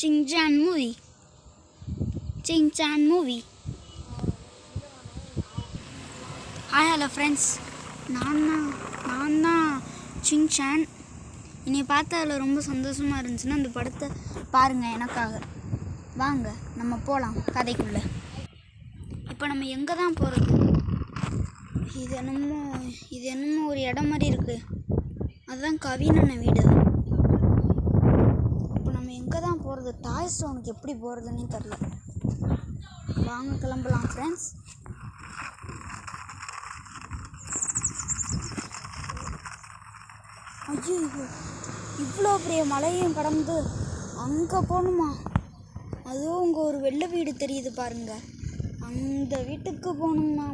Chin-chan movie. Chin-chan movie. Hi, hello friends. நான் தான் Shinchan. என்னை பார்த்து அதில் ரொம்ப சந்தோஷமாக இருந்துச்சுன்னா அந்த படத்தை பாருங்கள் எனக்காக. வாங்க நம்ம போகலாம் கதைக்குள்ளே. இப்போ நம்ம எங்கே தான் போகிறது? இது என்னமோ ஒரு இடம் மாதிரி இருக்குது. அதுதான் கவினண்ண வீடு. இப்போ நம்ம எங்கே தான் போகிறது? டாய் ஸ்டோனுக்கு எப்படி போகிறதுன்னே தெரில. வாங்க கிளம்பலாம் ஃப்ரெண்ட்ஸ். ஐயோ, இவ்வளோ பெரிய மலையும் கடந்து அங்கே போகணுமா? அதுவும் இங்கே ஒரு வெள்ளை வீடு தெரியுது பாருங்க. அந்த வீட்டுக்கு போகணுமா?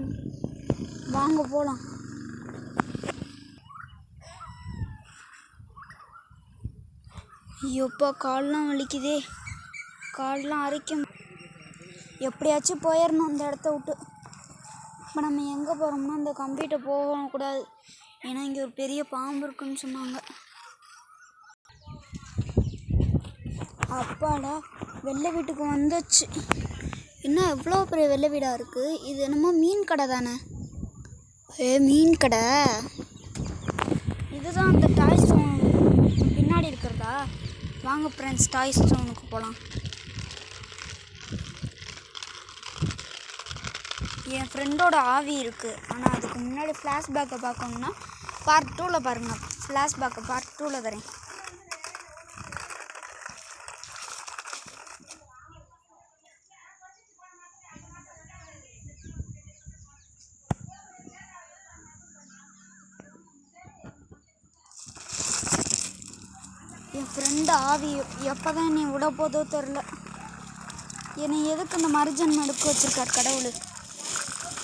வாங்க போகலாம். ஐயோப்பா, கால்லாம் வலிக்குதே, கால்லாம் அரைக்கும். எப்படியாச்சும் போயிடணும் அந்த இடத்த விட்டு. இப்போ நம்ம எங்கே போகிறோம்னா அந்த கம்பிகிட்ட போகக்கூடாது, ஏன்னா இங்கே ஒரு பெரிய பாம்பு இருக்குன்னு சொன்னாங்க. அப்பாடா, வெள்ளை வீட்டுக்கு வந்துச்சு. இன்னும் எவ்வளோ பெரிய வெள்ளை வீடாக இருக்குது. இது என்னமோ மீன் கடை தானே? மீன் கடை. இதுதான் அந்த டாய் ஸ்டோன் பின்னாடி இருக்கிறதா? வாங்க ஃப்ரெண்ட்ஸ், டாய் ஸ்டோனுக்கு போகலாம். என் ஃப்ரெண்டோட ஆவி இருக்குது. ஆனால் அதுக்கு முன்னாடி ஃப்ளாஷ்பேக்கை பார்க்கணுன்னா பார்ட் 2ல் பாருங்கள். ஃப்ளாஷ்பேக்கை பார்ட் 2ல் தரேன். என் ஃப்ரெண்டு ஆவி எப்போ தான் என்னை விட போதோ தெரில. என்னை எதுக்கு இந்த மருஜன் எடுக்க வச்சுருக்கார் கடவுள்?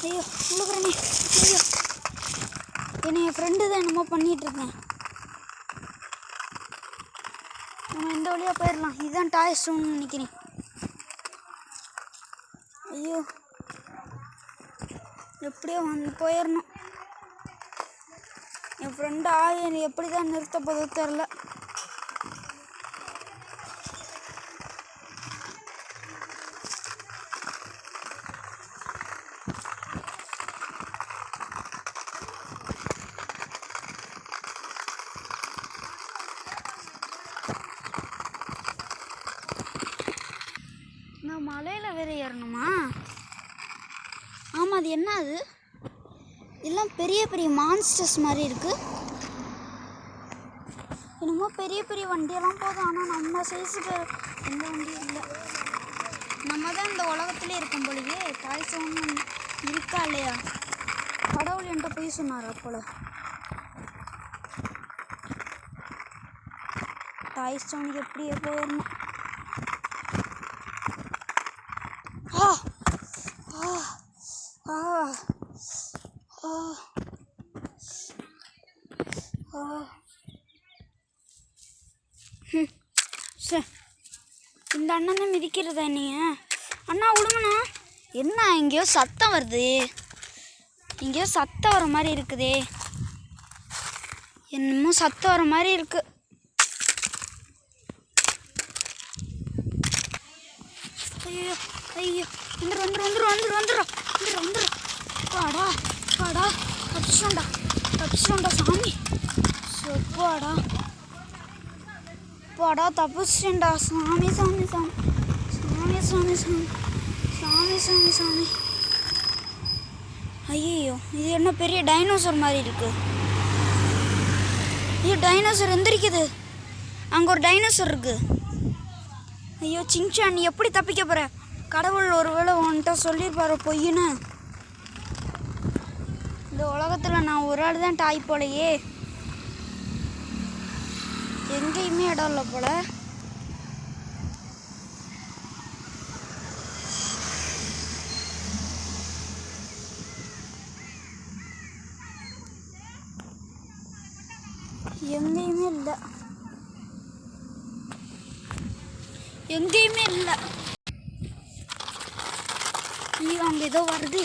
ஐயோ உழுகுறனே, ஐயோ என்னை என் ஃப்ரெண்டு தான் என்னமோ பண்ணிகிட்ருக்கேன். நம்ம இந்த வழியாக போயிடலாம். இதுதான் டாய் ஸ்டோன்னு நினைக்கிறேன். ஐயோ, எப்படியோ போயிடணும். என் ஃப்ரெண்டு ஆவி என்னை எப்படி தான் நிறுத்த போதோ தெரில. நான் மலையில் வேற ஏறணுமா? ஆமாம், அது என்ன? அது எல்லாம் பெரிய பெரிய மான்ஸ்டர்ஸ் மாதிரி இருக்குது. என்னமோ பெரிய பெரிய வண்டியெல்லாம் போதும், ஆனால் நம்ம சைஸுக்கு எந்த வண்டியும் இல்லை. நம்ம தான் இந்த உலகத்துலேயே இருக்கும் போலயே. டாய் ஸ்டோன் இருக்கா இல்லையா? கடவுள் என்கிட்ட போய் சொன்னார் போல. டாய் ஸ்டோனுக்கு எப்படியே போயிடணும். இந்த அண்ணன் தான் மிதிக்கிறதா நீங்க? அண்ணா விடுங்கண்ணா. என்ன எங்கேயோ சத்தம் வருது? எங்கேயோ சத்தம் வர மாதிரி இருக்குதே. என்னமோ சத்தம் வர மாதிரி இருக்கு. ஐயோ ஐயோ, வந்துடும். பாடா தப்பிச்சோண்டா சாமி. பாடா தப்பிச்சேன்டா சாமி. ஐயோ, இது என்ன பெரிய டைனோசர் மாதிரி இருக்கு. ஐயோ, டைனோசர் எந்திரிக்குது. அங்கே ஒரு டைனோசர் இருக்கு. ஐயோ சின்சான், நீ எப்படி தப்பிக்க போற? கடவுள் ஒருவேளை உன்கிட்ட சொல்லியிருப்பாரு பொய்யுன்னு. இந்த உலகத்தில் நான் ஒரு ஆள் தான் டாய் போலையே. எங்கேயுமே இடம் இல்லை போல. எங்கேயுமே இல்லை. ஐயோ, அங்கே ஏதோ வருது.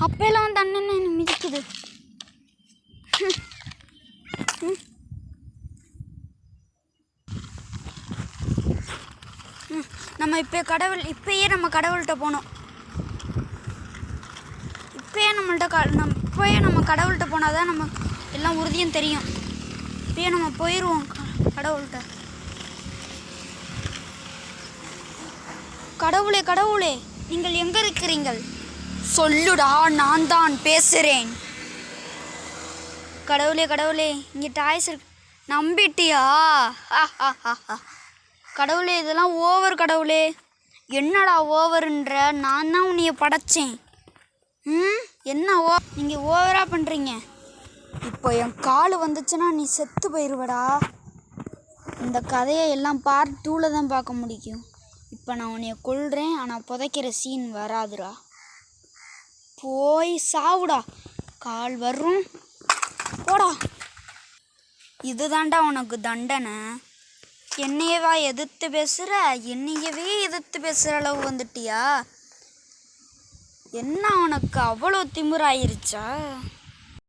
அப்பெல்லாம் வந்து அண்ணன் என்ன மிதிக்குது. நம்ம இப்பயே நம்ம கடவுள்கிட்ட போனோம். இப்பயே நம்ம கடவுள்கிட்ட போனால் தான் நம்ம எல்லாம் உறுதியும் தெரியும். இப்பயே நம்ம போயிடுவோம் கடவுள்கிட்ட. கடவுளே கடவுளே, நீங்கள் எங்கே இருக்கிறீங்கள்? சொல்லுடா, நான் தான் பேசுகிறேன். கடவுளே கடவுளே, இங்கே டாய்ஸ் இருக்கு. நம்பிட்டியா? கடவுளே, இதெல்லாம் ஓவர் கடவுளே. என்னடா ஓவருன்ற? நான் தான் உன்னைய படைச்சேன். என்ன நீங்கள் ஓவராக பண்ணுறீங்க. இப்போ என் கால் வந்துச்சுன்னா நீ செத்து போயிடுவடா. இந்த கதையை எல்லாம் பார்ட் 2ல் தான் பார்க்க முடியும். இப்போ நான் உன்னைய கொல்றேன், ஆனால் புதைக்கிற சீன் வராதுடா. போய் சாவுடா. கால் வரும், போடா. இதுதான்டா உனக்கு தண்டனை. என்னையவே எதிர்த்து பேசுகிற அளவு வந்துட்டியா? என்ன உனக்கு அவ்வளோ திமிராயிருச்சா?